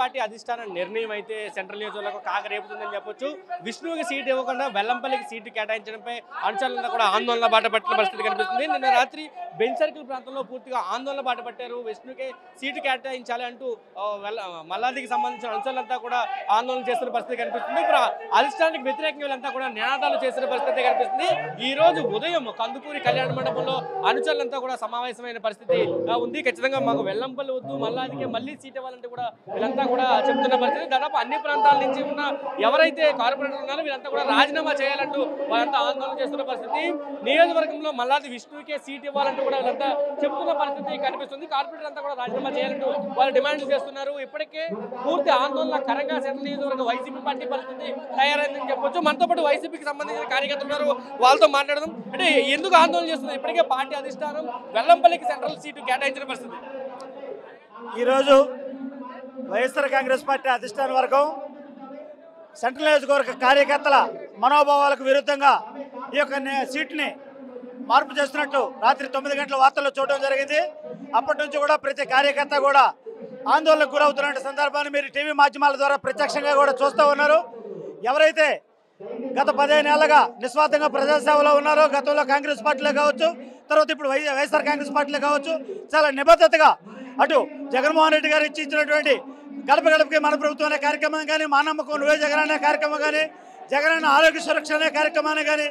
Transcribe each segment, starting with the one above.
Party అధిష్టాన నిర్ణయం అయితే సెంట్రల్ నియోజకవర్గం కాకరేపుతుందని చెప్పొచ్చు. విష్ణువుకి సీటు ఇవ్వకుండా వెల్లంపల్లికి సీటు కేటాయించడంపై అనుచరులంతా కూడా ఆందోళన బాట పట్టిన పరిస్థితి కనిపిస్తుంది. నిన్న రాత్రి బెంచ్ సర్కిల్ ప్రాంతంలో పూర్తిగా ఆందోళన బాట పట్టారు. విష్ణుకే సీటు కేటాయించాలి అంటూ మల్లాదికి సంబంధించిన అనుచరులంతా కూడా ఆందోళన చేస్తున్న పరిస్థితి కనిపిస్తుంది. ఇప్పుడు అధిష్టానానికి వ్యతిరేకంగా వీళ్ళంతా కూడా నినాదాలు చేస్తున్న పరిస్థితి కనిపిస్తుంది. ఈ రోజు ఉదయం కందుకూరి కళ్యాణ మండపంలో అనుచరులంతా కూడా సమావేశమైన పరిస్థితి ఉంది. ఖచ్చితంగా మాకు వెల్లంపల్లి వద్దు, మల్లాదికే మళ్ళీ సీట్ ఇవ్వాలంటే కూడా వీళ్ళంతా కూడా చెప్తున్న పరిస్థితి. దాదాపు అన్ని ప్రాంతాల నుంచి ఉన్న ఎవరైతే కార్పొరేటర్ ఉన్నారో వీళ్ళంతా కూడా రాజీనామా చేయాలంటూ వాళ్ళంతా ఆందోళన చేస్తున్న పరిస్థితి. నియోజకవర్గంలో మల్లాది విష్ణుకే సీట్ ఇవ్వాలంటూ కూడా వీళ్ళంతా చెప్తున్న పరిస్థితి కనిపిస్తుంది. కార్పొరేటర్ అంతా కూడా రాజీనామా చేయాలంటూ వాళ్ళు డిమాండ్లు చేస్తున్నారు. ఇప్పటికే పూర్తి ఆందోళనకరంగా సెంట్రల్ నియోజకవర్గ వైసీపీ పార్టీ పరిస్థితి తయారైందని చెప్పొచ్చు. మనతో పాటు వైసీపీకి సంబంధించిన కార్యకర్తలు ఉన్నారు, వాళ్ళతో మాట్లాడదాం. అంటే ఎందుకు ఆందోళన చేస్తున్నారు? ఇప్పటికే పార్టీ అధిష్టానం వెల్లంపల్లికి సెంట్రల్ సీటు కేటాయించిన పరిస్థితి. ఈరోజు వైఎస్ఆర్ కాంగ్రెస్ పార్టీ అధిష్టాన వర్గం సెంట్రల్ నియోజకవర్గ కార్యకర్తల మనోభావాలకు విరుద్ధంగా ఈ యొక్క సీటుని మార్పు చేస్తున్నట్టు రాత్రి 9 గంటల వార్తల్లో చూడడం జరిగింది. అప్పటి నుంచి కూడా ప్రతి కార్యకర్త కూడా ఆందోళనకు గురవుతున్న సందర్భాన్ని మీరు టీవీ మాధ్యమాల ద్వారా ప్రత్యక్షంగా కూడా చూస్తూ ఉన్నారు. ఎవరైతే గత 15 ఏళ్లుగా నిస్వార్థంగా ప్రజాసేవలో ఉన్నారో, గతంలో కాంగ్రెస్ పార్టీలో కావచ్చు, తర్వాత ఇప్పుడు వైఎస్ఆర్ కాంగ్రెస్ పార్టీలో కావచ్చు, చాలా నిబద్ధతగా అటు జగన్మోహన్ రెడ్డి గారు ఇచ్చినటువంటి గడప గడపకి మన ప్రభుత్వం అనే కార్యక్రమం కానీ, మా నమ్మకం నువ్వే జగన్ అనే కార్యక్రమం కానీ, జగన్ ఆరోగ్య సురక్ష అనే కార్యక్రమాన్ని కానీ,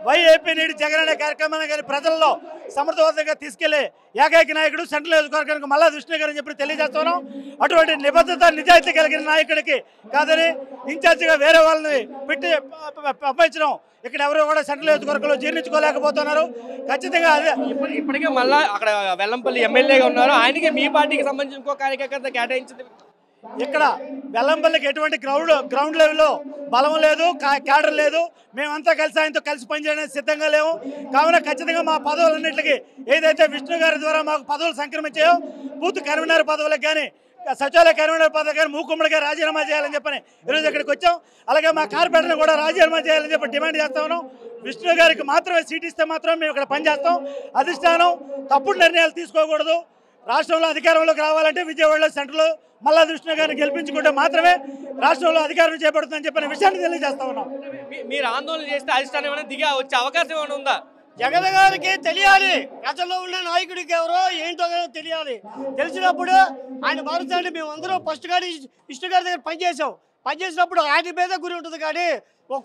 వైఏపీ నీడి జగన్ అనే కార్యక్రమాన్ని కానీ ప్రజల్లో సమర్థవంతంగా తీసుకెళ్లే ఏకైక నాయకుడు సెంట్రల్ నియోజకవర్గానికి మల్లాది విష్ణు గారు అని చెప్పి తెలియజేస్తున్నాం. అటువంటి నిబద్ధత నిజాయితీ కలిగిన నాయకుడికి కాదని ఇన్ఛార్జిగా వేరే వాళ్ళని పెట్టి పంపించడం ఇక్కడ ఎవరు కూడా సెంట్రల్ నియోజకవర్గంలో జీర్ణించుకోలేకపోతున్నారు. ఖచ్చితంగా అదే ఇప్పటికే మళ్ళీ అక్కడ వెల్లంపల్లి ఎమ్మెల్యేగా ఉన్నారు, ఆయనకి మీ పార్టీకి సంబంధించి ఇంకో కార్యకర్త కేటాయించింది. ఇక్కడ వెల్లంపల్లికి ఎటువంటి గ్రౌండ్ లెవెల్లో బలం లేదు, క్యాడర్ లేదు. మేమంతా కలిసి ఆయనతో కలిసి పనిచేయడానికి సిద్ధంగా లేవు. కావున ఖచ్చితంగా మా పదవులన్నింటికి ఏదైతే విష్ణు గారి ద్వారా మాకు పదవులు సంక్రమించాయో బూత్ కన్వీనర్ పదవులకు కానీ, సచివాలయ కన్వీనర్ పదవి కానీ మూకుమ్మడిగా రాజీనామా చేయాలని చెప్పని ఈరోజు ఇక్కడికి వచ్చాం. అలాగే మా కార్పొరేటర్ని కూడా రాజీనామా చేయాలని చెప్పి డిమాండ్ చేస్తా ఉన్నాం. విష్ణు గారికి మాత్రమే సీట్ ఇస్తే మాత్రం మేము ఇక్కడ పనిచేస్తాం. అధిష్టానం తప్పుడు నిర్ణయాలు తీసుకోకూడదు. రాష్ట్రంలో అధికారంలోకి రావాలంటే విజయవాడలో సెంట్రల్ మల్లాది విష్ణు గారిని గెలిపించుకుంటే మాత్రమే రాష్ట్రంలో అధికారం చేపడుతుందని చెప్పిన విషయాన్ని తెలియజేస్తా ఉన్నాం. మీరు ఆందోళన చేస్తే అధిష్టానం ఏమైనా దిగా వచ్చే అవకాశం ఏమైనా ఉందా? జగన్ గారికి తెలియాలి, ప్రజల్లో ఉన్న నాయకుడికి ఎవరో ఏంటో తెలియాలి. తెలిసినప్పుడు ఆయన మారుతాండి. మేము అందరం ఫస్ట్ కానీ విష్ణు గారి దగ్గర పనిచేసినప్పుడు ఆయన మీద గురి ఉంటుంది. కానీ ఒక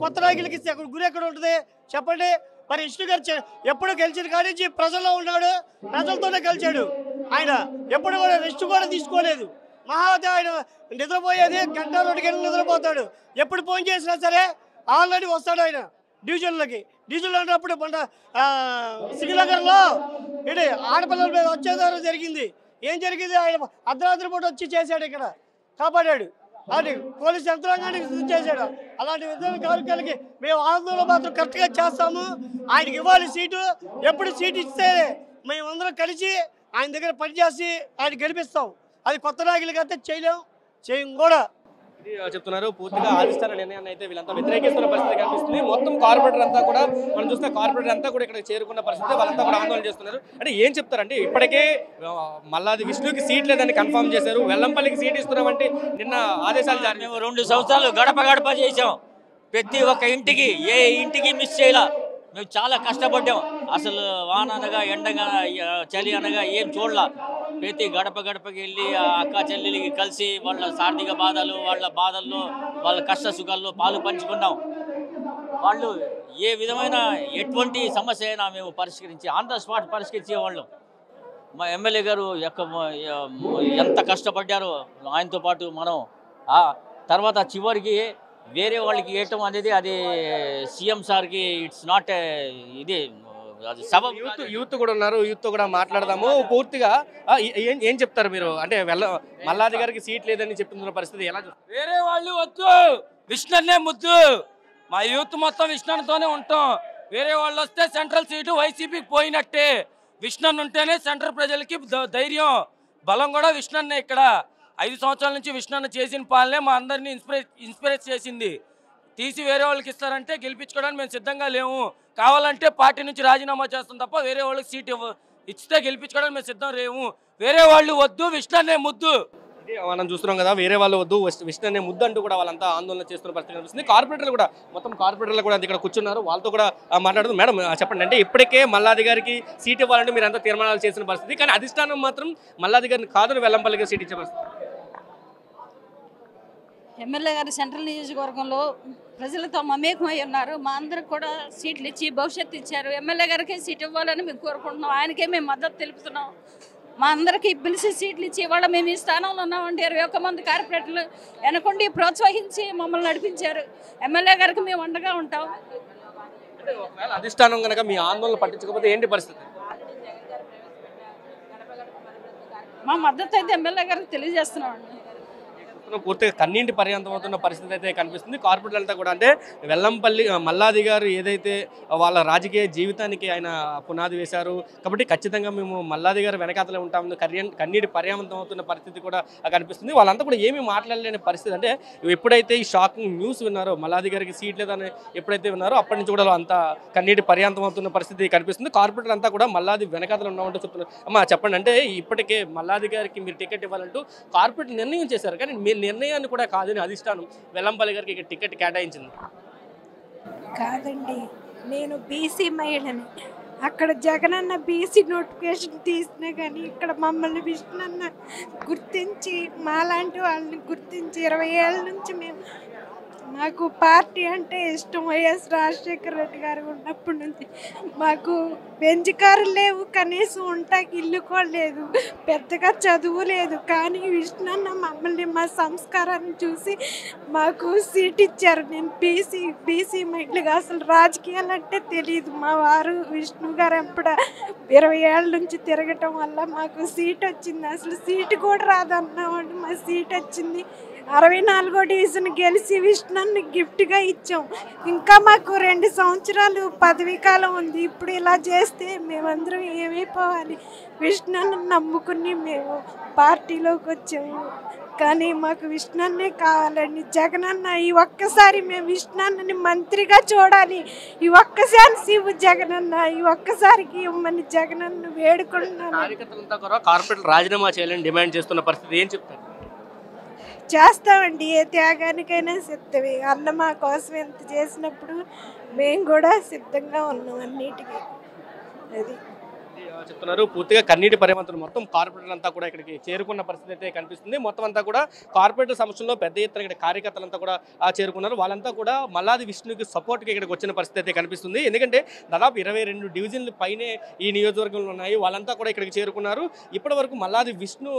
కొత్త నాయకులకి ఇస్తే అక్కడ గురి ఎక్కడ ఉంటుంది చెప్పండి? మరి విష్ణు గారు ఎప్పుడు గెలిచిన కానీ ప్రజల్లో ఉన్నాడు, ప్రజలతోనే గెలిచాడు. ఆయన ఎప్పుడు కూడా రెస్ట్ కూడా తీసుకోలేదు. మహాదే ఆయన నిద్రపోయేది గంట 2 గంటలు నిద్రపోతాడు. ఎప్పుడు ఫోన్ చేసినా సరే ఆల్రెడీ వస్తాడు ఆయన డివిజన్లోకి. డివిజన్లో ఉన్నప్పుడు మొన్న శ్రీనగర్లో ఇది ఆడపిల్లల మీద వచ్చేదారు జరిగింది. ఏం జరిగింది? ఆయన అర్ధరాత్రి పూట వచ్చి చేశాడు, ఇక్కడ కాపాడాడు. అది పోలీసు యంత్రాంగాన్ని చేశాడు. అలాంటి విధంగా కార్యక్రమాలకి మేము ఆందోళన మాత్రం కరెక్ట్గా చేస్తాము. ఆయనకి ఇవ్వాలి సీటు. ఎప్పుడు సీటు ఇస్తే మేమందరం కలిసి ఆయన దగ్గర పనిచేసి ఆయన గెలిపిస్తాం. అది కొత్త నాయకులకి అయితే చేయం కూడా చెప్తున్నారు. పూర్తిగా అధిష్టాన నిర్ణయాన్ని అయితే వీళ్ళంతా వ్యతిరేకిస్తున్న పరిస్థితి కనిపిస్తుంది. మొత్తం కార్పొరేటర్ అంతా కూడా మనం చూస్తే కార్పొరేటర్ అంతా కూడా ఇక్కడ చేరుకున్న పరిస్థితి, వాళ్ళంతా కూడా ఆందోళన చేస్తున్నారు. అంటే ఏం చెప్తారంటే ఇప్పటికే మల్లాది విష్ణుకి సీట్ లేదని కన్ఫర్మ్ చేశారు, వెల్లంపల్లికి సీట్ ఇస్తున్నామంటే నిన్న ఆదేశాలు జారీ. మేము 2 సంవత్సరాలు గడప చేసాం. ప్రతి ఒక్క ఇంటికి ఏ ఇంటికి మిస్ చేయలా. మేము చాలా కష్టపడ్డాం. అసలు వాన అనగా ఎండగా చలి అనగా ఏం చూడలా. ప్రతి గడపకి వెళ్ళి అక్క చెల్లెలికి కలిసి వాళ్ళ ఆర్థిక బాధలు, వాళ్ళ బాధల్లో, వాళ్ళ కష్ట సుఖాల్లో పాలు పంచుకున్నాం. వాళ్ళు ఏ విధమైన ఎటువంటి సమస్య అయినా మేము పరిష్కరించి ఆన్ ద స్పాట్ పరిష్కరించేవాళ్ళం. మా ఎమ్మెల్యే గారు ఎంత కష్టపడ్డారో ఆయనతో పాటు మనం. తర్వాత చివరికి వేరే వాళ్ళకి ఇవ్వటం అనేది అది సీఎం సార్కి ఇట్స్ నాట్ ఇది సబబ్. యూత్ కూడా ఉన్నారు, యూత్ కూడా మాట్లాడదాము. పూర్తిగా ఏం చెప్తారు మీరు? అంటే మల్లాది గారికి సీట్ లేదని చెప్తున్న పరిస్థితి ఎలా? వేరే వాళ్ళు వద్దు, విష్ణునే ముద్దు. మా యూత్ మొత్తం విష్ణుతోనే ఉంటాం. వేరే వాళ్ళు వస్తే సెంట్రల్ సీటు వైసీపీకి పోయినట్టే. విష్ణు ఉంటేనే సెంట్రల్ ప్రజలకి ధైర్యం, బలం కూడా విష్ణునే. ఇక్కడ 5 సంవత్సరాల నుంచి విష్ణు చేసిన పాలనే మా అందరినీ ఇన్స్పైర్ చేసింది. తీసి వేరే వాళ్ళకి ఇస్తారంటే గెలిపించుకోవడానికి మేము సిద్ధంగా లేము. కావాలంటే పార్టీ నుంచి రాజీనామా చేస్తాం తప్ప వేరే వాళ్ళకి సీట్ ఇస్తే గెలిపించుకోవడానికి మేము సిద్ధం లేము. వేరే వాళ్ళు వద్దు, విష్ణునే ముద్దు. ఇది మనం చూస్తున్నాం కదా, వేరే వాళ్ళు వద్దు విష్ణు అనే ముద్దు అంటూ కూడా వాళ్ళంతా ఆందోళన చేస్తున్న పరిస్థితి కనిపిస్తుంది. కార్పొరేటర్లు కూడా మొత్తం కార్పొరేటర్లు కూడా ఇక్కడ కూర్చున్నారు, వాళ్ళతో కూడా మాట్లాడుతూ మేడం చెప్పండి, అంటే ఇప్పటికే మల్లాది గారికి సీట్ ఇవ్వాలంటే మీరు అంతా తీర్మానాలు చేసిన పరిస్థితి, కానీ అధిష్టానం మాత్రం మల్లాది గారిని కాదని వెల్లంపల్లికి సీట్ ఇచ్చే పరిస్థితి. ఎమ్మెల్యే గారు సెంట్రల్ నియోజకవర్గంలో ప్రజలతో మమేకమై ఉన్నారు. మా అందరికి కూడా సీట్లు ఇచ్చి భవిష్యత్తు ఇచ్చారు. ఎమ్మెల్యే గారికి సీట్ ఇవ్వాలని మేము కోరుకుంటున్నాం. ఆయనకే మేము మద్దతు తెలుపుతున్నాం. మా అందరికీ పిలిచి సీట్లు ఇచ్చి ఇవాళ మేము ఈ స్థానంలో ఉన్నామంటే 21 మంది కార్పొరేటర్లు వెనకుండి ప్రోత్సహించి మమ్మల్ని నడిపించారు. ఎమ్మెల్యే గారికి మేము అండగా ఉంటాం. ఒకవేళ అధిష్టానం కనుక మీ ఆందోళన పట్టించకపోతే ఏంటి పరిస్థితి? మా మద్దతు అయితే ఎమ్మెల్యే గారికి తెలియజేస్తున్నామండి. పూర్తిగా కన్నీంటి పర్యంతం అవుతున్న పరిస్థితి అయితే కనిపిస్తుంది. కార్పొరేటర్లంతా కూడా అంటే వెల్లంపల్లి మల్లాది గారు ఏదైతే వాళ్ళ రాజకీయ జీవితానికి ఆయన పునాది వేశారు కాబట్టి ఖచ్చితంగా మేము మల్లాది గారు వెనకాతలే ఉంటామని కన్నీటి పర్యంతం అవుతున్న పరిస్థితి కూడా కనిపిస్తుంది. వాళ్ళంతా కూడా ఏమీ మాట్లాడలేని పరిస్థితి. అంటే ఎప్పుడైతే ఈ షాకింగ్ న్యూస్ విన్నారో మల్లాది గారికి సీట్ లేదని ఎప్పుడైతే విన్నారో అప్పటి నుంచి కూడా అంతా కన్నీటి పర్యంతం అవుతున్న పరిస్థితి కనిపిస్తుంది. కార్పొరేటర్ అంతా కూడా మల్లాది వెనకాతలు ఉన్నామంటూ చెప్తున్నారు. అమ్మ చెప్పండి, అంటే ఇప్పటికే మల్లాది గారికి మీరు టికెట్ ఇవ్వాలంటూ కార్పొరేటర్ నిర్ణయం చేశారు, కానీ మీరు నిర్ణయాన్ని కూడా కాదని అధిష్టానం వెల్లంపల్లి గారికి టికెట్ కేటాయించింది. కాదండి, నేను బీసీ మహిళని. అక్కడ జగనన్న బీసీ నోటిఫికేషన్ తీసినా కానీ ఇక్కడ మమ్మల్ని విష్ణున్న గుర్తించి మాలాంటి వాళ్ళని గుర్తించి 20 ఏళ్ళ నుంచి మాకు పార్టీ అంటే ఇష్టం. వైఎస్ రాజశేఖర రెడ్డి గారు ఉన్నప్పటి నుంచి మాకు బెంచ్ కారులు లేవు, కనీసం ఉంటాకి ఇల్లు కూడా లేదు, పెద్దగా చదువు లేదు. కానీ విష్ణున్న మమ్మల్ని మా సంస్కారాన్ని చూసి మాకు సీట్ ఇచ్చారు. నేను బీసీ మహిళగా అసలు రాజకీయాలు అంటే తెలియదు. మా వారు విష్ణు గారు ఎప్పుడు 20 ఏళ్ళ నుంచి తిరగటం వల్ల మాకు సీట్ వచ్చింది. అసలు సీటు కూడా రాదన్నామండి, మా సీట్ వచ్చింది. 64వ డివిజన్ గెలిచి విష్ణుని గిఫ్ట్గా ఇచ్చాం. ఇంకా మాకు 2 సంవత్సరాలు పదవీ కాలం ఉంది. ఇప్పుడు ఇలా చేస్తే మేమందరం ఏమైపోవాలి? విష్ణుని నమ్ముకుని మేము పార్టీలోకి వచ్చాము, కానీ మాకు విష్ణున్నే కావాలండి. జగనన్న ఈ ఒక్కసారి మేము విష్ణుని మంత్రిగా చూడాలి. ఈ ఒక్కసారి శివు జగనన్న ఈ ఒక్కసారికి ఇవ్వమని జగనన్న వేడుకుంటున్నాను. కార్యకర్తలంతా కూడా కార్పొరేటర్ రాజీనామా చేయాలని డిమాండ్ చేస్తున్న పరిస్థితి, ఏం చెప్తారు? చేస్తామండి, ఏ త్యాగానికైనా సిద్ధమే. అన్న మా కోసం ఎంత చేసినప్పుడు మేము కూడా సిద్ధంగా ఉన్నాం అన్నిటికీ. అది చెప్తున్నారు. పూర్తిగా కన్నీటి పరిమంతులు మొత్తం కార్పొరేటర్ అంతా కూడా ఇక్కడికి చేరుకున్న పరిస్థితి అయితే కనిపిస్తుంది. మొత్తం అంతా కూడా కార్పొరేటర్ సమస్యల్లో పెద్ద ఎత్తున ఇక్కడ కార్యకర్తలంతా కూడా చేరుకున్నారు. వాళ్ళంతా కూడా మల్లాది విష్ణుకి సపోర్ట్గా ఇక్కడికి వచ్చిన పరిస్థితి అయితే కనిపిస్తుంది. ఎందుకంటే దాదాపు 22 డివిజన్లు పైనే ఈ నియోజకవర్గంలో ఉన్నాయి. వాళ్ళంతా కూడా ఇక్కడికి చేరుకున్నారు. ఇప్పటి వరకు మల్లాది విష్ణు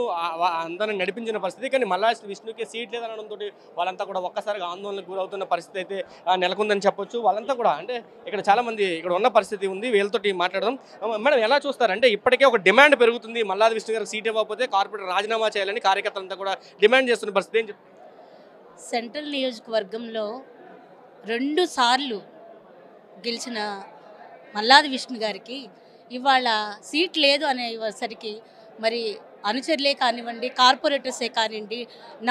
అందరిని నడిపించిన పరిస్థితి, కానీ మల్లాది విష్ణుకి సీట్ లేదనడంతో వాళ్ళంతా కూడా ఒక్కసారిగా ఆందోళనకు గురవుతున్న పరిస్థితి అయితే నెలకొందని చెప్పొచ్చు. వాళ్ళంతా కూడా అంటే ఇక్కడ చాలా మంది ఇక్కడ ఉన్న పరిస్థితి ఉంది. వీళ్ళతోటి మాట్లాడదాం. మేడం ఎలా చూస్తారు? అంటే ఇప్పటికే ఒక డిమాండ్ పెరుగుతుంది, మల్లాది విష్ణు గారికి సీట్ ఇవ్వకపోతే కార్పొరేటర్ రాజీనామా చేయాలని కార్యకర్తలంతా కూడా డిమాండ్ చేస్తున్న పరిస్థితి, ఏం చెప్తారు? సెంట్రల్ నియోజకవర్గంలో 2 సార్లు గెలిచిన మల్లాది విష్ణు గారికి ఇవాళ సీట్ లేదు అనేసరికి మరి అనుచరులే కానివ్వండి, కార్పొరేటర్సే కానివ్వండి,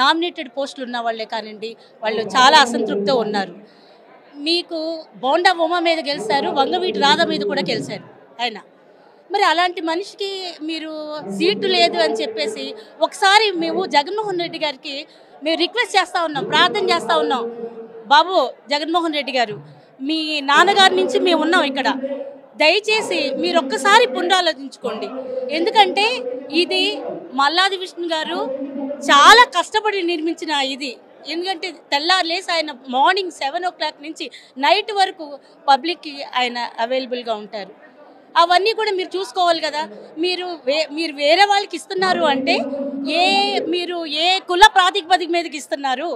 నామినేటెడ్ పోస్టులు ఉన్న వాళ్ళే కానివ్వండి, వాళ్ళు చాలా అసంతృప్తితో ఉన్నారు. మీకు బోండా ఉమా మీద గెలిచారు, వంగవీటి రాధ మీద కూడా గెలిచారు ఆయన. మరి అలాంటి మనిషికి మీరు సీటు లేదు అని చెప్పేసి ఒకసారి మేము జగన్మోహన్ రెడ్డి గారికి మేము రిక్వెస్ట్ చేస్తూ ఉన్నాం, ప్రార్థన చేస్తూ ఉన్నాం. బాబు జగన్మోహన్ రెడ్డి గారు, మీ నాన్నగారి నుంచి మేము ఉన్నాం ఇక్కడ, దయచేసి మీరు ఒక్కసారి పునరాలోచించుకోండి. ఎందుకంటే ఇది మల్లాది విష్ణు గారు చాలా కష్టపడి నిర్మించిన ఇది. ఎందుకంటే తెల్లారులేసి ఆయన మార్నింగ్ 7 o'clock నుంచి నైట్ వరకు పబ్లిక్కి ఆయన అవైలబుల్గా ఉంటారు. అవన్నీ కూడా మీరు చూసుకోవాలి కదా. మీరు వేరే వాళ్ళకి ఇస్తున్నారు అంటే మీరు ఏ కుల ప్రాతిపదిక మీదకి ఇస్తున్నారు,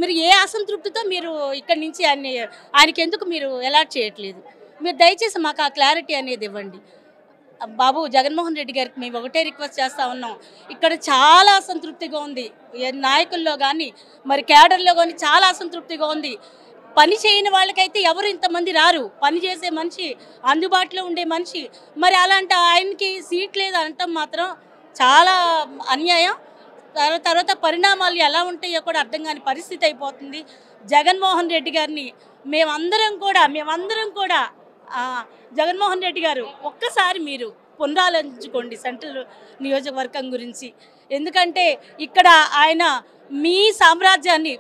మీరు ఏ అసంతృప్తితో మీరు ఇక్కడి నుంచి ఆయనకి ఎందుకు మీరు అలాట్ చేయట్లేదు? మీరు దయచేసి మాకు ఆ క్లారిటీ అనేది ఇవ్వండి. బాబు జగన్మోహన్ రెడ్డి గారికి మేము ఒకటే రిక్వెస్ట్ చేస్తూ ఉన్నాం, ఇక్కడ చాలా అసంతృప్తిగా ఉంది, నాయకుల్లో కానీ మరి క్యాడర్లో కానీ చాలా అసంతృప్తిగా ఉంది. పని చేయని వాళ్ళకైతే ఎవరు ఇంతమంది రారు, పని చేసే మనిషి, అందుబాటులో ఉండే మనిషి, మరి అలాంటి ఆయనకి సీట్ లేదు అనటం మాత్రం చాలా అన్యాయం. తర్వాత పరిణామాలు ఎలా ఉంటాయో కూడా అర్థం కాని పరిస్థితి అయిపోతుంది. జగన్మోహన్ రెడ్డి గారిని మేమందరం కూడా జగన్మోహన్ రెడ్డి గారు ఒక్కసారి మీరు పునరాలోచించుకోండి సెంట్రల్ నియోజకవర్గం గురించి. ఎందుకంటే ఇక్కడ ఆయన మీ సామ్రాజ్యాన్ని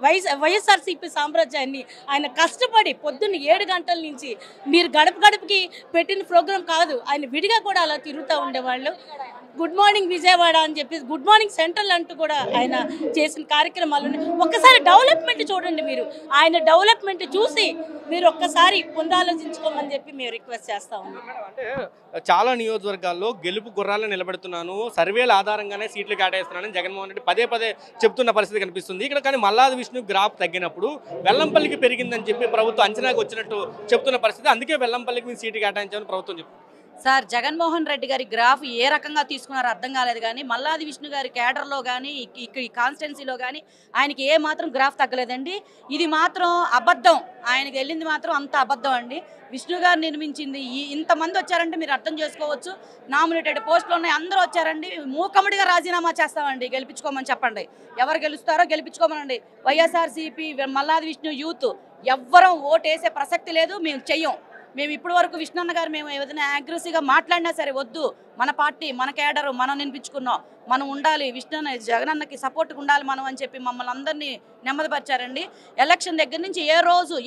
వైఎస్ఆర్సీపీ సామ్రాజ్యాన్ని ఆయన కష్టపడి పొద్దున్న 7 గంటల నుంచి మీరు గడప గడపకి పెట్టిన ప్రోగ్రాం కాదు, ఆయన విడిగా కూడా అలా తిరుగుతూ ఉండేవాళ్ళు. గుడ్ మార్నింగ్ విజయవాడ అని చెప్పి గుడ్ మార్నింగ్ సెంట్రల్ అంటూ కూడా ఆయన చేసిన కార్యక్రమాలు ఒక్కసారి డెవలప్మెంట్ చూడండి. మీరు ఆయన డెవలప్మెంట్ చూసి మీరు ఒక్కసారి పునరాలోచించుకోమని చెప్పి మేము రిక్వెస్ట్ చేస్తా ఉన్నాం. అంటే చాలా నియోజకవర్గాల్లో గెలుపు గుర్రాలను నిలబెడుతున్నాను, సర్వేల ఆధారంగానే సీట్లు కేటాయిస్తున్నానని జగన్మోహన్ రెడ్డి పదే పదే చెప్తున్న పరిస్థితి కనిపిస్తుంది. ఇక్కడ కానీ మల్లాది విష్ణు గ్రాఫ్ తగ్గినప్పుడు వెల్లంపల్లికి పెరిగిందని చెప్పి ప్రభుత్వం అంచనాకు వచ్చినట్టు చెప్తున్న పరిస్థితి. అందుకే వెల్లంపల్లికి మేము సీటు కేటాయించామని ప్రభుత్వం చెప్తుంది. సార్, జగన్మోహన్ రెడ్డి గారి గ్రాఫ్ ఏ రకంగా తీసుకున్నారో అర్థం కాలేదు. కానీ మల్లాది విష్ణు గారి క్యాడర్లో కానీ ఇక్కడ ఈ కాన్స్టిట్యున్సీలో కానీ ఆయనకి ఏ మాత్రం గ్రాఫ్ తగ్గలేదండి. ఇది మాత్రం అబద్ధం, ఆయనకి వెళ్ళింది మాత్రం అంత అబద్ధం అండి. విష్ణు గారు నిర్మించింది ఇంతమంది వచ్చారంటే మీరు అర్థం చేసుకోవచ్చు. నామినేటెడ్ పోస్టులు ఉన్నాయి, అందరూ వచ్చారండి. మూకముడిగా రాజీనామా చేస్తామండి, గెలిపించుకోమని చెప్పండి. ఎవరు గెలుస్తారో గెలిపించుకోమనండి. వైఎస్ఆర్సీపీ మల్లాది విష్ణు యూత్ ఎవ్వరం ఓటేసే ప్రసక్తి లేదు, మేము చెయ్యం. మేము ఇప్పటి వరకు విష్ణన్న గారు మేము ఏదైనా అగ్రెసివ్గా మాట్లాడినా సరే వద్దు, మన పార్టీ మన కేడరు మనం నినిపించుకున్నాం, మనం ఉండాలి, విష్ణన్న జగనన్నకి సపోర్ట్గా ఉండాలి మనం అని చెప్పి మమ్మల్ని అందరినీ నెమ్మదిపరిచారండి. ఎలక్షన్ దగ్గర నుంచి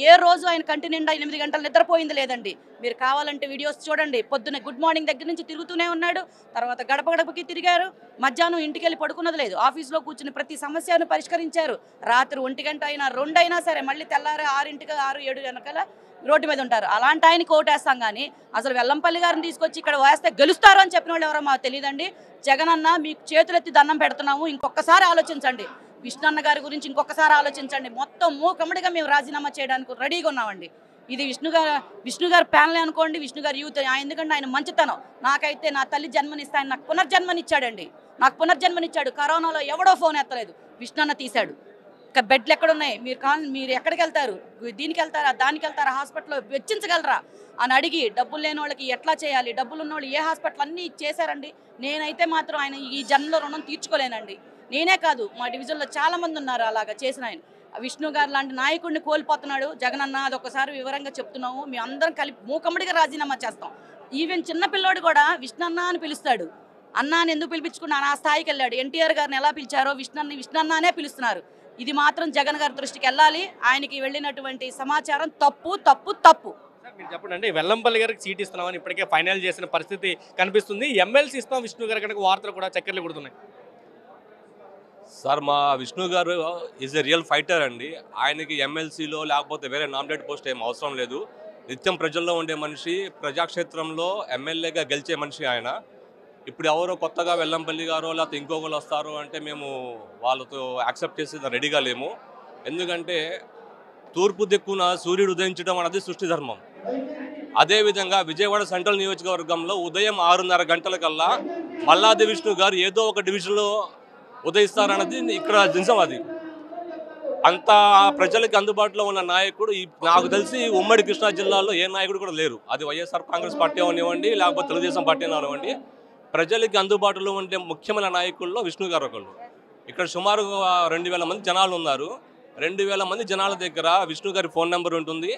ఏ రోజు ఆయన కంటి నిండా 8 గంటలు నిద్రపోయింది లేదండి. మీరు కావాలంటే వీడియోస్ చూడండి. పొద్దున్న గుడ్ మార్నింగ్ దగ్గర నుంచి తిరుగుతూనే ఉన్నాడు, తర్వాత గడప గడపకి తిరిగారు, మధ్యాహ్నం ఇంటికి వెళ్ళి పడుకున్నది లేదు, ఆఫీస్లో కూర్చుని ప్రతి సమస్యను పరిష్కరించారు. రాత్రి 1 గంట అయినా 2 అయినా సరే మళ్ళీ తెల్లారి 6 7 వెనకాల రోడ్డు మీద ఉంటారు. అలాంటి ఆయనకి ఓటేస్తాం. కానీ అసలు వెల్లంపల్లి గారిని తీసుకొచ్చి ఇక్కడ వేస్తే గెలుస్తారు అని చెప్పిన వాళ్ళు ఎవరో మాకు తెలియదండి. జగనన్న మీకు చేతులెత్తి దండం పెడుతున్నాము, ఇంకొకసారి ఆలోచించండి. విష్ణన్న గారి గురించి ఇంకొకసారి ఆలోచించండి. మొత్తం మూకమ్మడిగా మేము రాజీనామా చేయడానికి రెడీగా ఉన్నామండి. ఇది విష్ణు గారు ప్యానలే అనుకోండి, విష్ణు గారు యూత్. ఎందుకంటే ఆయన మంచితనం. నాకైతే నా తల్లి జన్మనిస్తే ఆయన నాకు పునర్జన్మనిచ్చాడండి. నాకు పునర్జన్మనిచ్చాడు. కరోనాలో ఎవడో ఫోన్ ఎత్తలేదు, విష్ణన్న తీశాడు. ఇంకా బెడ్లు ఎక్కడున్నాయి, మీరు ఎక్కడికి వెళ్తారు, దీనికి వెళ్తారా దానికి వెళ్తారా, హాస్పిటల్లో వెచ్చించగలరా అని అడిగి డబ్బులు లేని వాళ్ళకి ఎట్లా చేయాలి, డబ్బులు ఉన్న వాళ్ళు ఏ హాస్పిటల్ అన్నీ చేశారండి. నేనైతే మాత్రం ఆయన ఈ జన్మలో రుణం తీర్చుకోలేనండి. నేనే కాదు, మా డివిజన్లో చాలామంది ఉన్నారు అలాగా చేసిన ఆయన. విష్ణు గారు లాంటి నాయకుడిని కోల్పోతున్నాడు జగనన్న. అదొకసారి వివరంగా చెప్తున్నాము. మేము అందరం కలిపి మూకమ్మడిగా రాజీనామా చేస్తాం. ఈవెన్ చిన్నపిల్లోడు కూడా విష్ణన్న అని పిలుస్తాడు. అన్నాని ఎందుకు పిలిపించుకున్నాను ఆ స్థాయికి వెళ్ళాడు. ఎన్టీఆర్ గారిని ఎలా పిలిచారో విష్ణన్ననే పిలుస్తున్నారు. ఇది మాత్రం జగన్ గారి దృష్టికి వెళ్ళాలి. ఆయనకి వెళ్ళినటువంటి సమాచారం తప్పు తప్పు తప్పు. మీరు చెప్పండి, వెల్లంపల్లి గారికి సీట్ ఇస్తున్నామని ఇప్పటికే ఫైనల్ చేసిన పరిస్థితి కనిపిస్తుంది. ఎమ్మెల్సీ ఇస్తాం విష్ణు గారి కనుక వార్తలు కూడా చక్కర్లు కొడుతున్నాయి. సార్, మా విష్ణు గారు ఈజ్ ఎ రియల్ ఫైటర్ అండి. ఆయనకి ఎమ్మెల్సీలో లేకపోతే వేరే నామినేట్ పోస్ట్ ఏం అవసరం లేదు. నిత్యం ప్రజల్లో ఉండే మనిషి, ప్రజాక్షేత్రంలో ఎమ్మెల్యేగా గెలిచే మనిషి ఆయన. ఇప్పుడు ఎవరో కొత్తగా వెల్లంపల్లి గారో లేకపోతే ఇంకొకరు వస్తారు అంటే మేము వాళ్ళతో యాక్సెప్ట్ చేసి రెడీగా లేము. ఎందుకంటే తూర్పు దిక్కున సూర్యుడు ఉదయించడం అనేది సృష్టి ధర్మం. అదేవిధంగా విజయవాడ సెంట్రల్ నియోజకవర్గంలో ఉదయం 6:30 గంటలకల్లా మల్లాది విష్ణు గారు ఏదో ఒక డివిజన్లో ఉదయిస్తారన్నది ఇక్కడ నిజం. అది అంత ప్రజలకు అందుబాటులో ఉన్న నాయకుడు నాకు తెలిసి ఉమ్మడి కృష్ణా జిల్లాలో ఏ నాయకుడు కూడా లేరు. అది వైఎస్ఆర్ కాంగ్రెస్ పార్టీ అవనివ్వండి, లేకపోతే తెలుగుదేశం పార్టీ అవనివ్వండి. ప్రజలకి అందుబాటులో ఉండే ముఖ్యమైన నాయకుల్లో విష్ణు గారు ఒకళ్ళు. ఇక్కడ సుమారు 2000 మంది జనాలు ఉన్నారు. 2000 మంది జనాల దగ్గర విష్ణు గారి ఫోన్ నెంబర్ ఉంటుంది.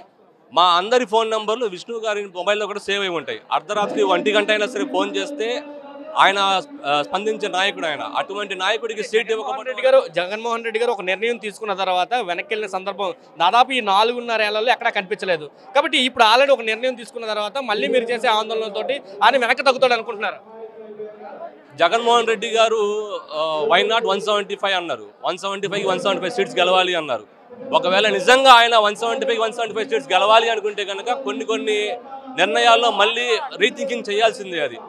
మా అందరి ఫోన్ నెంబర్లు విష్ణు గారి మొబైల్లో కూడా సేవ్ అయి ఉంటాయి. అర్ధరాత్రి 1 గంట అయినా సరే ఫోన్ చేస్తే ఆయన స్పందించే నాయకుడు ఆయన. అటువంటి నాయకుడికి సీట్ ఇవ్వకపోతే జగన్మోహన్ రెడ్డి గారు ఒక నిర్ణయం తీసుకున్న తర్వాత వెనక్కి వెళ్ళిన సందర్భం దాదాపు ఈ 4.5 ఏళ్లలో ఎక్కడా కనిపించలేదు. కాబట్టి ఇప్పుడు ఆల్రెడీ ఒక నిర్ణయం తీసుకున్న తర్వాత మళ్ళీ మీరు చేసే ఆందోళనతోటి ఆయన వెనక్కి తగ్గుతాడు అనుకుంటున్నారు. జగన్మోహన్ రెడ్డి గారు వై నాట్ 175 అన్నారు. 175 సీట్స్ గెలవాలి అన్నారు. ఒకవేళ నిజంగా ఆయన 175 సీట్స్ గెలవాలి అనుకుంటే కనుక కొన్ని నిర్ణయాల్లో మళ్ళీ రీథింకింగ్ చేయాల్సిందే. అది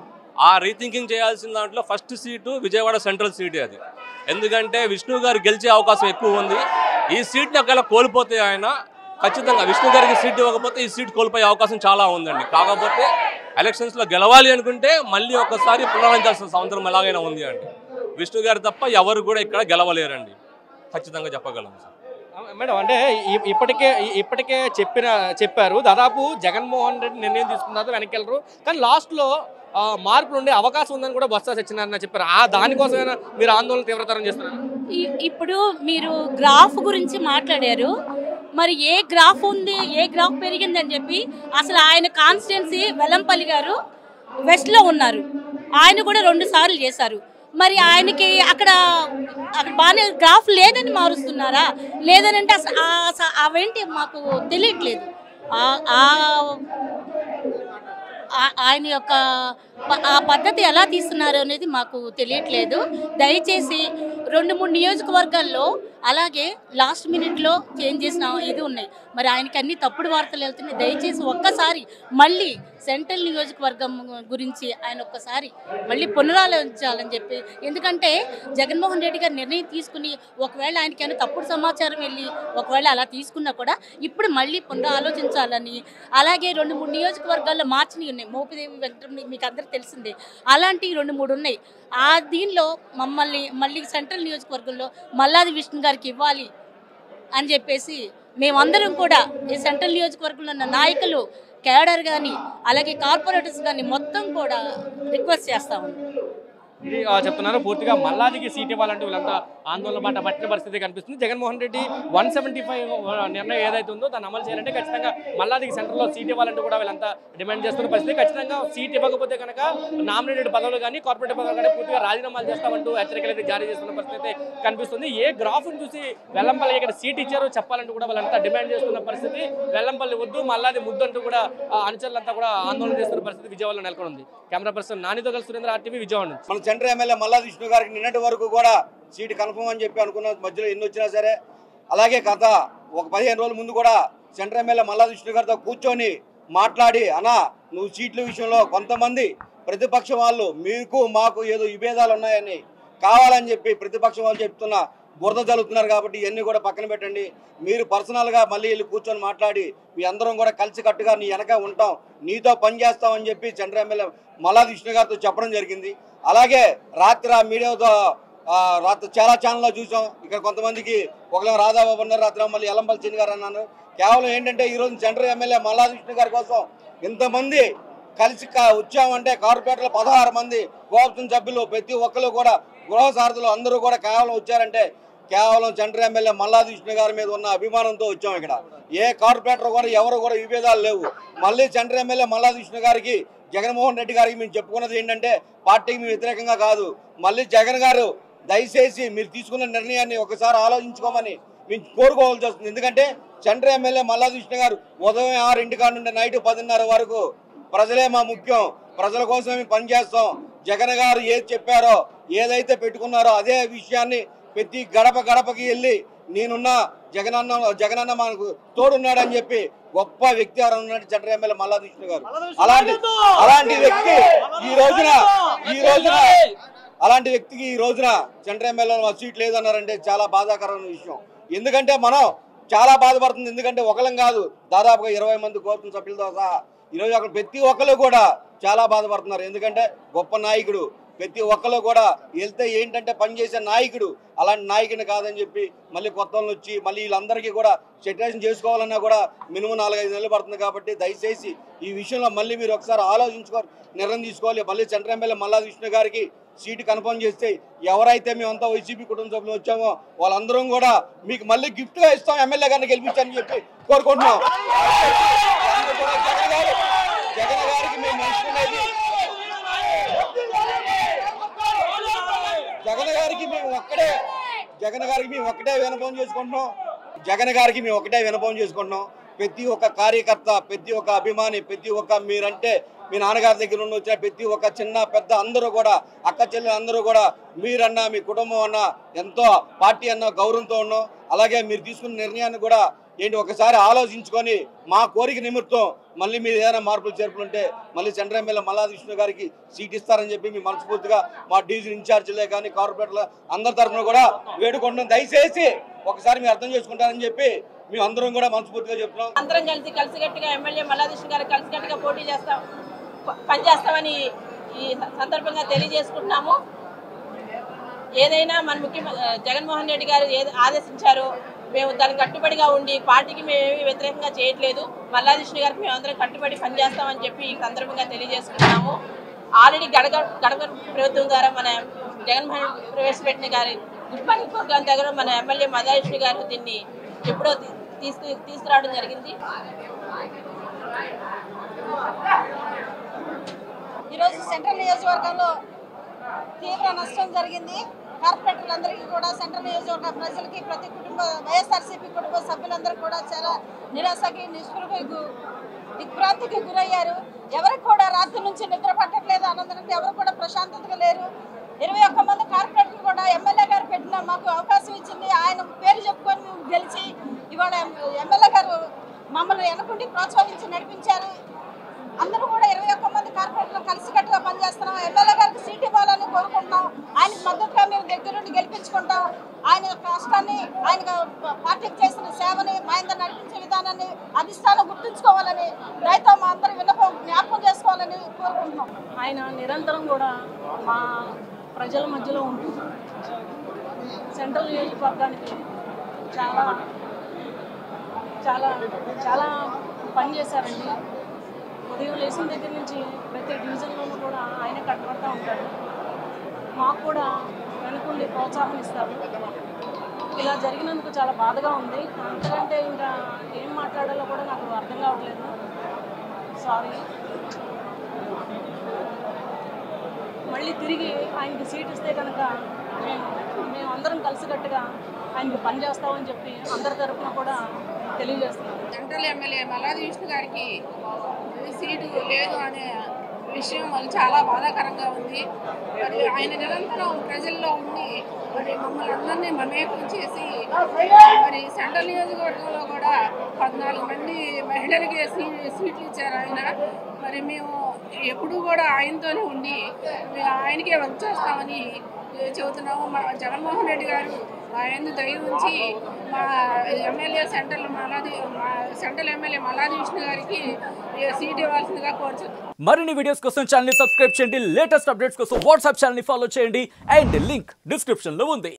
ఆ రీథింకింగ్ చేయాల్సిన దాంట్లో ఫస్ట్ సీటు విజయవాడ సెంట్రల్ సీటే అది. ఎందుకంటే విష్ణు గారు గెలిచే అవకాశం ఎక్కువ ఉంది. ఈ సీట్ని ఒకవేళ కోల్పోతే ఆయన ఖచ్చితంగా విష్ణు గారికి సీట్ ఇవ్వకపోతే ఈ సీట్ కోల్పోయే అవకాశం చాలా ఉందండి. కాకపోతే ఎలక్షన్స్లో గెలవాలి అనుకుంటే మళ్ళీ ఒకసారి పునరాలోచించాల్సిన సంవత్సరం ఎలాగైనా ఉంది అండి. విష్ణు గారు తప్ప ఎవరు కూడా ఇక్కడ గెలవలేరండి, ఖచ్చితంగా చెప్పగలం సార్. మేడం, అంటే ఇప్పటికే చెప్పారు దాదాపు జగన్మోహన్ రెడ్డి నిర్ణయం తీసుకున్న తర్వాత వెనక్కి వెళ్ళరు, కానీ లాస్ట్లో మార్పులు ఉండే అవకాశం ఉందని కూడా బొత్స సత్యనారాయణ చెప్పారు. దానికోసమైనా మీరు ఆందోళన తీవ్రతరం చేస్తున్నారు. ఇప్పుడు మీరు గ్రాఫ్ గురించి మాట్లాడారు. మరి ఏ గ్రాఫ్ ఉంది, ఏ గ్రాఫ్ పెరిగిందని చెప్పి అసలు ఆయన కాన్స్టిట్యున్సీ వెల్లంపల్లి గారు వెస్ట్లో ఉన్నారు, ఆయన కూడా 2 సార్లు చేశారు. మరి ఆయనకి అక్కడ బాగానే గ్రాఫ్ లేదని మారుస్తున్నారా, లేదని అంటే అసలు అవేంటి మాకు తెలియట్లేదు. ఆయన యొక్క ఆ పద్ధతి ఎలా తీస్తున్నారు అనేది మాకు తెలియట్లేదు. దయచేసి 2-3 నియోజకవర్గాల్లో అలాగే లాస్ట్ మినిట్లో చేంజ్ చేసిన ఇది ఉన్నాయి. మరి ఆయనకి అన్ని తప్పుడు వార్తలు వెళ్తున్నాయి. దయచేసి ఒక్కసారి మళ్ళీ సెంట్రల్ నియోజకవర్గం గురించి ఆయన ఒక్కసారి మళ్ళీ పునరాలోచించాలని చెప్పి, ఎందుకంటే జగన్మోహన్ రెడ్డి గారు నిర్ణయం తీసుకుని ఒకవేళ ఆయనకైనా తప్పుడు సమాచారం వెళ్ళి ఒకవేళ అలా తీసుకున్నా కూడా ఇప్పుడు మళ్ళీ పునరాలోచించాలని, అలాగే 2-3 నియోజకవర్గాల్లో మార్చినవి ఉన్నాయి. మోపిదేవి వెంకటరమణ మీకు అందరికీ తెలిసిందే, అలాంటివి 2-3 ఉన్నాయి. దీనిలో మళ్ళీ సెంట్రల్ నియోజకవర్గంలో మల్లాది విష్ణు గారికి ఇవ్వాలి అని చెప్పేసి మేమందరం కూడా ఈ సెంట్రల్ నియోజకవర్గంలో ఉన్న నాయకులు, కేడర్ కానీ అలాగే కార్పొరేటర్స్ కానీ మొత్తం కూడా రిక్వెస్ట్ చేస్తాము. ఇది చెప్తున్నారు. పూర్తిగా మల్లాదికి సీట్ ఇవ్వాలంటే వీళ్ళంతా ఆందోళన బాట పట్టిన పరిస్థితి కనిపిస్తుంది. జగన్మోహన్ రెడ్డి 175 నిర్ణయం ఏదైతే ఉందో దాన్ని అమలు చేయాలంటే ఖచ్చితంగా మల్లాదికి సెంటర్లో సీట్ ఇవ్వాలంటే కూడా వీళ్ళంతా డిమాండ్ చేస్తున్న పరిస్థితి. ఖచ్చితంగా సీట్ ఇవ్వకపోతే కనుక నామినేటెడ్ పదవులు కానీ కార్పొరేట్ పదవులు కానీ పూర్తిగా రాజీనామాలు చేస్తామంటూ హెచ్చరికలు అయితే జారీ చేస్తున్న పరిస్థితి కనిపిస్తుంది. ఏ గ్రాఫ్ను చూసి వెల్లంపల్లి ఇక్కడ సీట్ ఇచ్చారో చెప్పాలంటూ కూడా వాళ్ళంతా డిమాండ్ చేస్తున్న పరిస్థితి. వెల్లంపల్లి వద్దు మల్లాది ముద్దు అంటూ కూడా అనుచరులంతా కూడా ఆందోళన చేస్తున్న పరిస్థితి విజయవాడలో నెలకొని ఉంది. కెమెరా పర్సన్ నానితో కలిసి సురేంద్ర, RTV, విజయవాడ నుంచి. మన సెంట్రల్ ఎమ్మెల్యే మల్లాది విష్ణు గారికి నిన్నటి వరకు కూడా సీటు కన్ఫర్మ్ అని చెప్పి అనుకున్న మధ్యలో ఎన్ని వచ్చినా సరే, అలాగే గత ఒక 15 రోజుల ముందు కూడా సెంట్రల్ ఎమ్మెల్యే మల్లాది విష్ణు గారితో కూర్చొని మాట్లాడి, అన్నా నువ్వు సీట్ల విషయంలో కొంతమంది ప్రతిపక్షం వాళ్ళు మీకు మాకు ఏదో విభేదాలు ఉన్నాయని కావాలని చెప్పి ప్రతిపక్షం వాళ్ళు చెప్తున్న బురద జరుగుతున్నారు కాబట్టి ఇవన్నీ కూడా పక్కన పెట్టండి, మీరు పర్సనల్గా మళ్ళీ వెళ్ళి కూర్చొని మాట్లాడి మీ అందరం కూడా కలిసికట్టుగా నీ వెనక ఉంటాం, నీతో పనిచేస్తామని చెప్పి సెంట్రల్ ఎమ్మెల్యే మల్లాది విష్ణు గారితో చెప్పడం జరిగింది. అలాగే రాత్రి ఆ మీడియాతో రాత్రి చాలా ఛానల్లో చూసాం. ఇక్కడ కొంతమందికి ఒకళ్ళేమో రాధాబాబు ఉన్నారు, రాత్రి మళ్ళీ ఎల్లంపల్లి చిన్ని గారు అన్నాను. కేవలం ఏంటంటే ఈరోజు సెంట్రల్ ఎమ్మెల్యే మల్లాది విష్ణు గారి కోసం ఇంతమంది కలిసి వచ్చామంటే కార్పొరేటర్లు 16 మంది కోఆప్షన్ సభ్యులు ప్రతి ఒక్కరు కూడా గృహ సారథులు అందరూ కూడా కేవలం వచ్చారంటే కేవలం సెంట్రల్ ఎమ్మెల్యే మల్లాది విష్ణు గారి మీద ఉన్న అభిమానంతో వచ్చాం. ఇక్కడ ఏ కార్పొరేటర్ కూడా ఎవరు కూడా విభేదాలు లేవు. మళ్ళీ సెంట్రల్ ఎమ్మెల్యే మల్లాది విష్ణు గారికి జగన్మోహన్ రెడ్డి గారికి మేము చెప్పుకున్నది ఏంటంటే పార్టీకి మేము వ్యతిరేకంగా కాదు, మళ్ళీ జగన్ గారు దయచేసి మీరు తీసుకున్న నిర్ణయాన్ని ఒకసారి ఆలోచించుకోమని మేము కోరుకోవాల్సి వస్తుంది. ఎందుకంటే సెంట్రల్ ఎమ్మెల్యే మల్లాది విష్ణు గారు ఉదయం 6 కాడ నుండి నైట్ 10:30 వరకు ప్రజలే మా ముఖ్యం, ప్రజల కోసం మేము పనిచేస్తాం, జగన్ గారు ఏది చెప్పారో ఏదైతే పెట్టుకున్నారో అదే విషయాన్ని ప్రతి గడపకి వెళ్ళి నేనున్నా జగనన్న మనకు తోడున్నాడని చెప్పి గొప్ప వ్యక్తి ఉన్నాడు సెంట్రల్ ఎమ్మెల్యే మల్లాది విష్ణు గారు. అలాంటి వ్యక్తి ఈ రోజున సెంట్రల్ ఎమ్మెల్యే సీట్ లేదన్నారంటే చాలా బాధాకరమైన విషయం. ఎందుకంటే మనం చాలా బాధపడుతుంది. ఎందుకంటే ఒకళ్ళం కాదు, దాదాపుగా 20 మంది కోర్టు సభ్యులతో సహా ఈరోజు అక్కడ ప్రతి ఒక్కరు కూడా చాలా బాధపడుతున్నారు. ఎందుకంటే గొప్ప నాయకుడు, ప్రతి ఒక్కరు కూడా వెళ్తే ఏంటంటే పనిచేసే నాయకుడు, అలాంటి నాయకుని కాదని చెప్పి మళ్ళీ కొత్త వాళ్ళు వచ్చి మళ్ళీ వీళ్ళందరికీ కూడా సెటిలేషన్ చేసుకోవాలన్నా కూడా మినిమం 4-5 నెలలు పడుతుంది. కాబట్టి దయచేసి ఈ విషయంలో మళ్ళీ మీరు ఒకసారి ఆలోచించుకొని నిర్ణయం తీసుకోవాలి. మళ్ళీ సెంట్రల్ ఎమ్మెల్యే మల్లాది విష్ణు గారికి సీటు కన్ఫర్మ్ చేస్తే ఎవరైతే మేమంతా వైసీపీ కుటుంబ సభ్యులు వచ్చామో వాళ్ళందరం కూడా మీకు మళ్ళీ గిఫ్ట్గా ఇస్తాం, ఎమ్మెల్యే గారిని గెలిపించని చెప్పి కోరుకుంటున్నాం. జగన్ గారికి మేము మనుషుకునేది, జగన్ గారికి మేము ఒక్కటే వినపం చేసుకుంటున్నాం. ప్రతి ఒక్క కార్యకర్త, ప్రతి ఒక్క అభిమాని, ప్రతి ఒక్క మీరంటే మీ నాన్నగారి దగ్గర నుండి వచ్చిన ప్రతి ఒక్క చిన్న పెద్ద అందరూ కూడా అక్క చెల్లెలు అందరూ కూడా మీరన్నా మీ కుటుంబం అన్నా ఎంతో పార్టీ అన్న గౌరవంతో ఉన్నాం. అలాగే మీరు తీసుకున్న నిర్ణయాన్ని కూడా ఏంటి ఒకసారి ఆలోచించుకొని మా కోరిక నిమిత్తం మళ్ళీ మీరు ఏదైనా మార్పులు చేర్పులు ఉంటే మళ్ళీ సెంట్రల్ ఎమ్మెల్యే మల్లాది విష్ణు గారికి సీట్ ఇస్తారని చెప్పి మీ మనస్ఫూర్తిగా మా డివిజన్ ఇన్ఛార్జీలే కానీ కార్పొరేటర్లు అందరి తరఫున కూడా వేడుకుంటున్నాం. దయచేసి ఒకసారి మీరు అర్థం చేసుకుంటారని చెప్పి మేము అందరం కూడా మనస్ఫూర్తిగా చెప్తున్నాం. అందరం కలిసికట్టుగా ఎమ్మెల్యే మల్లాది విష్ణు గారు కలిసికట్టుగా పోటీ పనిచేస్తామని ఈ సందర్భంగా తెలియజేసుకుంటున్నాము. ఏదైనా మన జగన్మోహన్ రెడ్డి గారు ఏది ఆదేశించారో మేము దానికి కట్టుబడిగా ఉండి పార్టీకి మేమేమి వ్యతిరేకంగా చేయట్లేదు, మల్లాది విష్ణు గారికి మేము అందరం కట్టుబడి పనిచేస్తామని చెప్పి ఈ సందర్భంగా తెలియజేసుకుంటున్నాము. ఆల్రెడీ గడప ప్రభుత్వం ద్వారా మన జగన్మోహన్ ప్రవేశపెట్టిన గారి గుర్పాని ప్రోగ్రాం దగ్గర మన ఎమ్మెల్యే మల్లాది విష్ణు గారు దీన్ని ఎప్పుడో తీసుకురావడం జరిగింది. ఈరోజు సెంట్రల్ నియోజకవర్గంలో తీవ్ర నష్టం జరిగింది. కార్పొరేటర్లందరికీ కూడా సెంట్రల్ నియోజకవర్గ ప్రజలకి ప్రతి వైఎస్ఆర్సీపీ కుటుంబ సభ్యులందరూ కూడా చాలా నిరాశకి నిస్పృహకు దిగ్భ్రాంతికి గురయ్యారు. ఎవరికి కూడా రాత్రి నుంచి నిద్ర పట్టట్లేదు, అనంతరం ఎవరు కూడా ప్రశాంతతగా లేరు. 21 మంది కార్పొరేటర్లు కూడా ఎమ్మెల్యే గారు పెట్టిన మాకు అవకాశం ఇచ్చింది. ఆయన పేరు చెప్పుకొని మేము గెలిచి ఇవాళ ఎమ్మెల్యే గారు మమ్మల్ని వెనకుండి ప్రోత్సహించి నడిపించారు. అందరూ కూడా 21 మంది కార్పొరేటర్లు కలిసికట్టుగా పనిచేస్తున్నాం. ఎమ్మెల్యే గారికి సీట్ ఇవ్వాలని కోరుకుంటున్నాం. ఆయనకు మద్దతుగా మేము దగ్గరుండి గెలిపించుకుంటాం. ఆయన కష్టాన్ని, ఆయన పార్టీకి చేసిన సేవని, ఆయన నడిపించే విధానాన్ని అధిష్టానం గుర్తుంచుకోవాలని, దయతో మా అందరి విన్నపం జ్ఞాపకం చేసుకోవాలని కోరుకుంటున్నాం. ఆయన నిరంతరం కూడా మా ప్రజల మధ్యలో ఉంటూ సెంట్రల్ నియోజకవర్గానికి చాలా చాలా చాలా పనిచేశారండి. ఉదయం లేచిన దగ్గర నుంచి ప్రతి డివిజన్లోనూ కూడా ఆయన కట్టుబడుతూ ఉంటారు. మాకు కూడా వెనుకుండి ప్రోత్సాహం ఇస్తారు. ఇలా జరిగినందుకు చాలా బాధగా ఉంది. అంతకంటే ఇంకా ఏం మాట్లాడాలో కూడా నాకు అర్థం కావట్లేదు. సారీ. మళ్ళీ తిరిగి ఆయనకి సీట్ ఇస్తే కనుక మేము అందరం కలిసికట్టుగా ఆయనకి పనిచేస్తామని చెప్పి అందరి తరఫున కూడా తెలియజేస్తున్నాం. సెంట్రల్ ఎమ్మెల్యే మల్లాది విష్ణు గారికి సీటు లేదు అనే విషయం చాలా బాధాకరంగా ఉంది. మరి ఆయన నిరంతరం ప్రజల్లో ఉండి మరి మమ్మల్ని అందరినీ మమేకం చేసి మరి సెంట్రల్ నియోజకవర్గంలో కూడా 14 మంది మహిళలకి సీట్లు ఇచ్చారు ఆయన. మరి మేము ఎప్పుడూ కూడా ఆయనతోనే ఉండి ఆయనకే వర్క్ చేస్తామని చెబుతున్నాము. మా జగన్మోహన్ రెడ్డి గారు ఆయన దయ ఉంచి మా MLA central MLA Malladi Vishnu గారికి సీట్ ఇవ్వాల్సిందిగా కోరుచున్నాం. మరిన్ని వీడియోస్ కోసం ఛానల్ ని సబ్స్క్రైబ్ చేయండి. లేటెస్ట్ అప్డేట్స్ కోసం వాట్సాప్ ఛానల్ ని ఫాలో చేయండి. అండ్ లింక్ డిస్క్రిప్షన్ లో ఉంది.